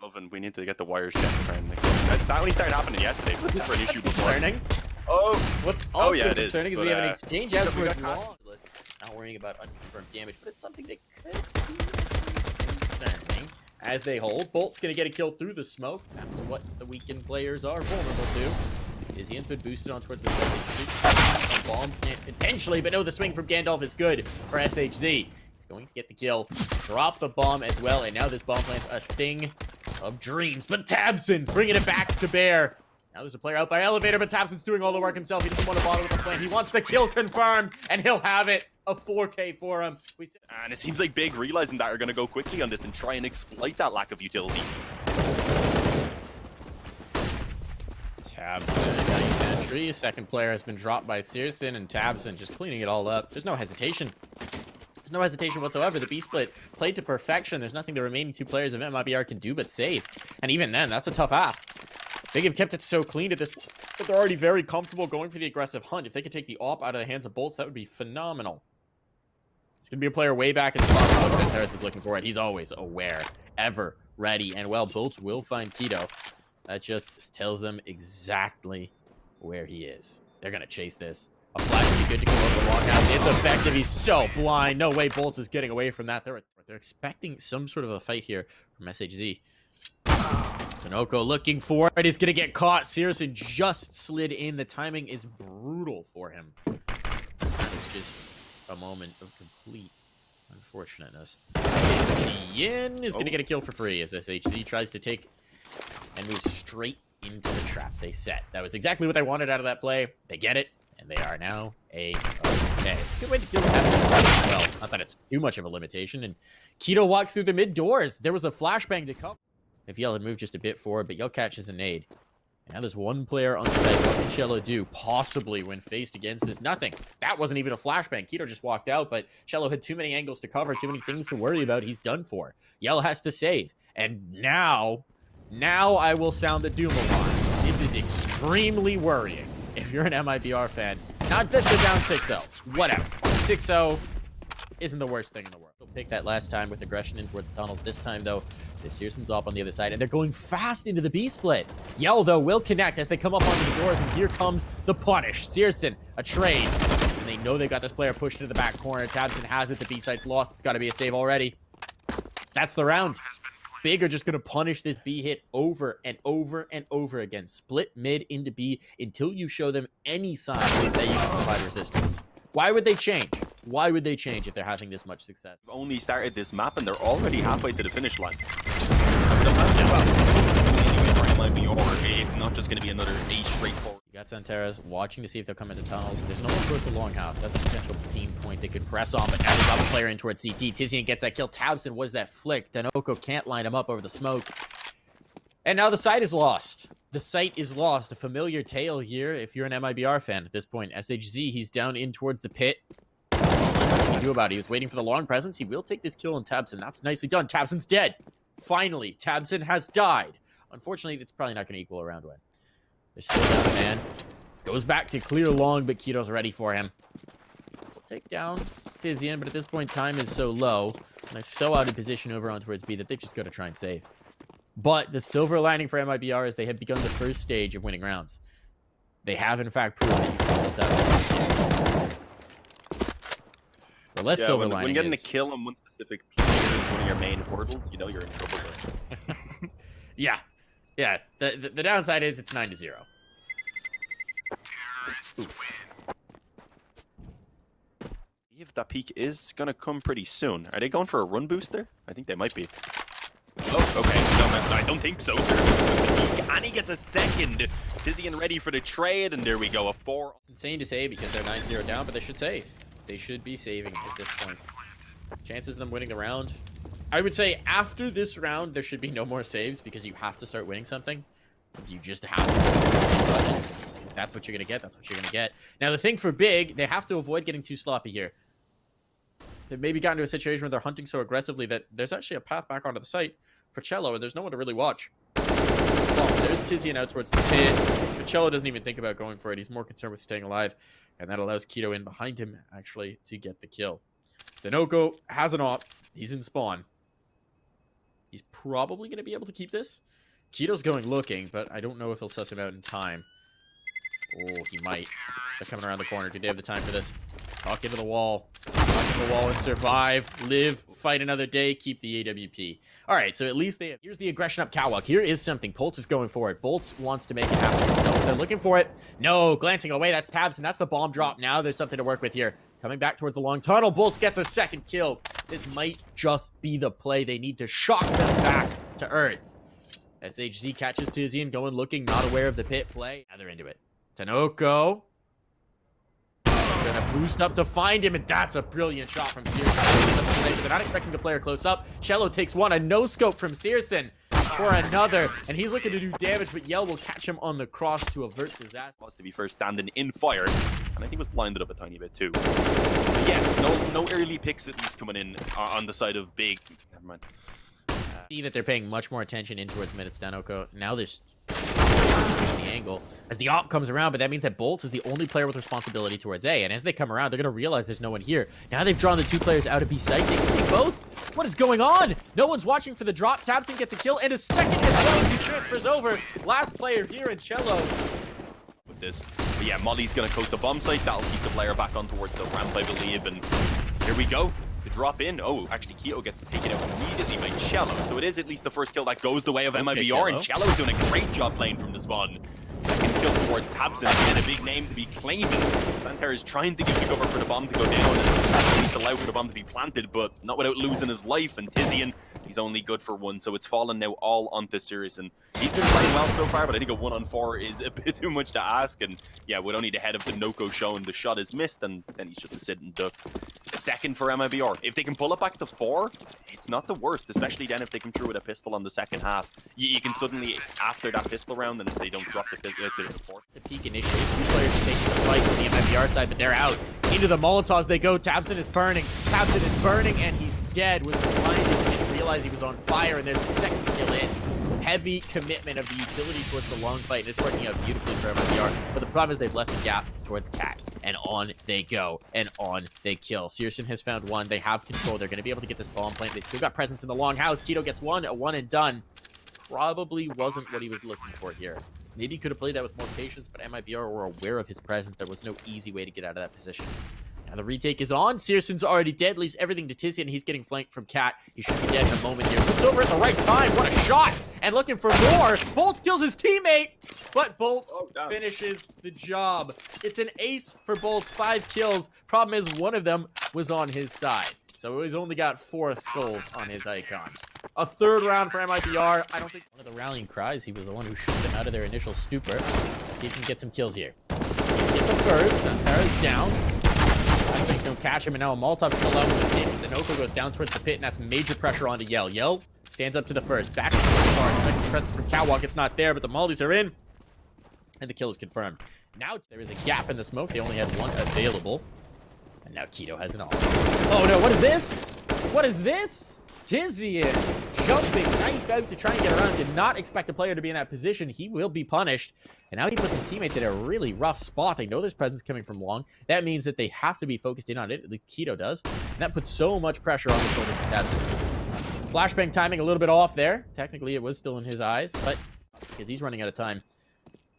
And we need to get the wires checked apparently. That only started happening yesterday. It was never an issue before. Concerning. Oh, What's also yeah, it concerning is but, we have an exchange out towards got long. Not worrying about unconfirmed damage, but it's something that could be concerning. As they hold, Bolt's gonna get a kill through the smoke. That's what the weakened players are vulnerable to. Izzian's been boosted on towards the side. A bomb plant potentially, but no, the swing from Gandalf is good for SHZ. He's going to get the kill, drop the bomb as well, and now this bomb plant's a thing of dreams. But Tabson bringing it back to bear. Now there's a player out by elevator, but Tabson's doing all the work himself. He doesn't want to bother with the plant. He wants the kill confirmed, and he'll have it. A 4K for him. And it seems like Big realizing that are going to go quickly on this and try and exploit that lack of utility. Tabson, nice entry. Second player has been dropped by Searson, and Tabson just cleaning it all up. There's no hesitation. There's no hesitation whatsoever. The B-split played to perfection. There's nothing the remaining two players of MIBR can do but save. And even then, that's a tough ask. Big have kept it so clean at this point, but they're already very comfortable going for the aggressive hunt. If they could take the AWP out of the hands of Bolts, that would be phenomenal. It's going to be a player way back in the top row that Terrace is looking for it. He's always aware, ever ready. And, well, Bolts will find Keto. That just tells them exactly where he is. They're going to chase this. A flash would be good to come over the longhouse. It's effective. He's so blind. No way Bolts is getting away from that. They're expecting some sort of a fight here from SHZ. Tanoko looking for it. He's going to get caught. Searson just slid in. The timing is brutal for him. It's just a moment of complete unfortunateness. Yin is going to get a kill for free as SHZ tries to take and move straight into the trap they set. That was exactly what they wanted out of that play. They get it, and they are now A-okay. It's a good way to deal with that. Well, not that it's too much of a limitation. And Keto walks through the mid doors. There was a flashbang to come. If Yell had moved just a bit forward, but Yell catches a nade. And now there's one player on site. What can Cello do? Possibly when faced against this. Nothing. That wasn't even a flashbang. Keto just walked out, but Cello had too many angles to cover, too many things to worry about. He's done for. Yell has to save. And now I will sound the doom alarm. This is extremely worrying if you're an MIBR fan. Not that they're down 6-0. Whatever. 6-0 isn't the worst thing in the world. They'll pick that last time with aggression in towards the tunnels. This time, though, there's Searson's off on the other side, and they're going fast into the B-split. Yell, though, will connect as they come up onto the doors, and here comes the punish. Searson, a trade. And they know they got this player pushed into the back corner. Tabson has it. The B-site's lost. It's got to be a save already. That's the round. Big are just going to punish this B hit over and over and over again. Split mid into B until you show them any sign that you can provide resistance. Why would they change? Why would they change if they're having this much success? We've only started this map and they're already halfway to the finish line. It's not just going to be another 8 straightforward. You got Santeras watching to see if they'll come into tunnels. There's no one towards the long house. That's a potential team point they could press on, but now they got the player in towards CT. Tizian gets that kill. Tabson was that flick. Tanoko can't line him up over the smoke. And now the site is lost. The site is lost. A familiar tale here if you're an MIBR fan at this point. SHZ, he's down in towards the pit. What can he do about it? He was waiting for the long presence. He will take this kill on Tabson. That's nicely done. Tabson's dead. Finally, Tabson has died. Unfortunately, it's probably not going to equal a round win. There's still down a man. Goes back to clear long, but Keto's ready for him. We'll take down Tizian, but at this point, time is so low. And they're so out of position over on towards B that they've just got to try and save. But the silver lining for MIBR is they have begun the first stage of winning rounds. They have, in fact, proven that you can build that. The less silver lining when getting is... a kill on one specific player is one of your main hurdles, you know you're in trouble there. Yeah. The downside is it's 9-0. If that peak is going to come pretty soon. Are they going for a run boost there? I think they might be. Oh, okay. No, I don't think so. And he gets a second. Tizian ready for the trade, and there we go. A 4. Insane to say because they're 9-0 down, but they should save. They should be saving at this point. Chances of them winning the round. I would say after this round, there should be no more saves because you have to start winning something. You just have to. If that's what you're going to get. That's what you're going to get. Now, the thing for Big, they have to avoid getting too sloppy here. They've maybe gotten to a situation where they're hunting so aggressively that there's actually a path back onto the site for Cello, and there's no one to really watch. Well, there's Tizian out towards the pit, but Cello doesn't even think about going for it. He's more concerned with staying alive, and that allows Keto in behind him, actually, to get the kill. Tanoko has an op. He's in spawn. He's probably going to be able to keep this. Keto's going looking, but I don't know if he'll suss him out in time. Oh, he might. They're coming around the corner. Do they have the time for this? Talk into the wall. Talk into the wall and survive. Live. Fight another day. Keep the AWP. All right, so at least they have... Here's the aggression up catwalk. Here is something. Boltz is going for it. Boltz wants to make it happen. So they're looking for it. No, glancing away. That's Tabs, and that's the bomb drop. Now there's something to work with here. Coming back towards the long tunnel. Boltz gets a second kill. This might just be the play. They need to shock them back to earth. SHZ catches Tizian going looking, not aware of the pit play. Now they're into it. Tanoko. Gonna boost up to find him, and that's a brilliant shot from Searson. They're not expecting the player close up. Cello takes one, a no-scope from Searson for another, and he's looking to do damage, but Yell will catch him on the cross to avert disaster. Was to be first standing in fire, and I think was blinded up a tiny bit too. But yeah, no early picks at least coming in on the side of big. Never mind. See that they're paying much more attention in towards mid at Stanoko. Now there's the angle as the op comes around, but that means that Boltz is the only player with responsibility towards A, and as they come around, they're going to realize there's no one here. Now they've drawn the two players out of B site. They can take both. What is going on? No one's watching for the drop. Tabson gets a kill, and a second as well as he transfers over. Last player here in Cello. With this, but yeah, Molly's going to coast the bomb site. That'll keep the player back on towards the ramp, I believe, and here we go. The drop in. Oh, actually, Keto gets taken out immediately by Cello. So it is at least the first kill that goes the way of MIBR, and Cello's doing a great job playing from the spawn. Second kill towards Tabson, and a big name to be claimed. Santerre is trying to give the cover for the bomb to go down, and at least allow for the bomb to be planted, but not without losing his life. And Tizian, he's only good for one, so it's fallen now all onto Searson. He's been playing well so far, but I think a 1-on-4 is a bit too much to ask. And yeah, with only the head of the Noko shown, the shot is missed, and then he's just a sit and duck. Second for MIBR. If they can pull it back to 4, it's not the worst, especially then if they come through with a pistol on the second half. You can suddenly, after that pistol round, and they don't drop the pistol to the 4th. The peak initially, two players taking the fight from the MIBR side, but they're out. Into the Molotovs they go. Tabson is burning. Tabson is burning, and he's dead. Was blinded, didn't realize he was on fire, and there's a second kill in. Heavy commitment of the utility towards the long fight, and it's working out beautifully for MIBR. But the problem is they've left the gap towards Cat, and on they go, and on they kill. Searson has found one. They have control. They're going to be able to get this bomb plant. They still got presence in the long house. Keto gets one, a one and done. Probably wasn't what he was looking for here. Maybe he could have played that with more patience, but MIBR were aware of his presence. There was no easy way to get out of that position. Now the retake is on. Searson's already dead, leaves everything to Tizian. He's getting flanked from Cat. He should be dead in a moment here. Looks over at the right time. What a shot! And looking for more. Boltz kills his teammate, but Boltz finishes the job. It's an ace for Boltz. 5 kills. Problem is one of them was on his side, so he's only got 4 skulls on his icon. A third round for MIBR. I don't think one of the rallying cries, he was the one who shook them out of their initial stupor. Let's see if he can get some kills here. Get the first. Antara's down. I think don't catch him, and now a Molotov should allow him to escape. The Noko goes down towards the pit, and that's major pressure onto Yell. Yell stands up to the first. Back to the car. Expects the presence from Catwalk. It's not there, but the Mollys are in. And the kill is confirmed. Now there is a gap in the smoke. They only had one available. And now Keto has an all. Oh no, what is this? What is this? Tizian jumping knife out to try and get around. Did not expect a player to be in that position. He will be punished. And now he puts his teammates in a really rough spot. They know there's presence coming from long. That means that they have to be focused in on it. The Keto does. And that puts so much pressure on the shoulders of Tabson. Flashbang timing a little bit off there. Technically, it was still in his eyes, but because he's running out of time.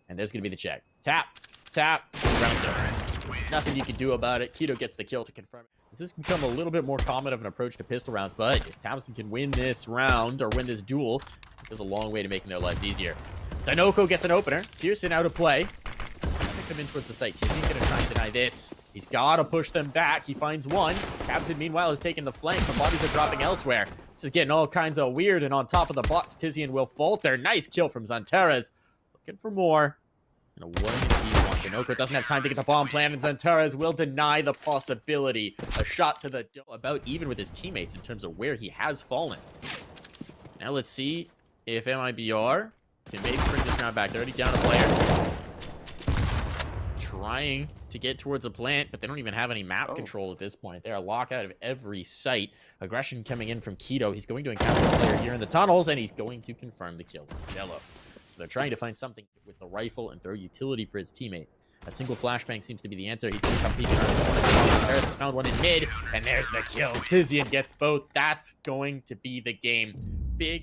And there's going to be the check. Tap. Tap. Round's over. Nothing you can do about it. Keto gets the kill to confirm it. This has become a little bit more common of an approach to pistol rounds, but if Tabson can win this round or win this duel, it goes a long way to making their lives easier. Tanoko gets an opener. Searson out of play. Come in towards the site. Tizian's going to try and deny this. He's got to push them back. He finds one. Tabson, meanwhile, is taking the flank. The bodies are dropping elsewhere. This is getting all kinds of weird, and on top of the box, Tizian will falter. Nice kill from Zantares. Looking for more. And a 1v1. Tanoko doesn't have time to get the bomb plant, and Zantares will deny the possibility. A shot to the about even with his teammates in terms of where he has fallen. Now let's see if MIBR can maybe bring this round back. They're already down a player. Trying to get towards a plant, but they don't even have any map control at this point. They're locked out of every site. Aggression coming in from Keto. He's going to encounter a player here in the tunnels, and he's going to confirm the kill. Yellow. So they're trying to find something with the rifle and throw utility for his teammate. A single flashbang seems to be the answer. He's going to come peeking around the corner. Harris found one in mid, and there's the kill. Tizian gets both. That's going to be the game. big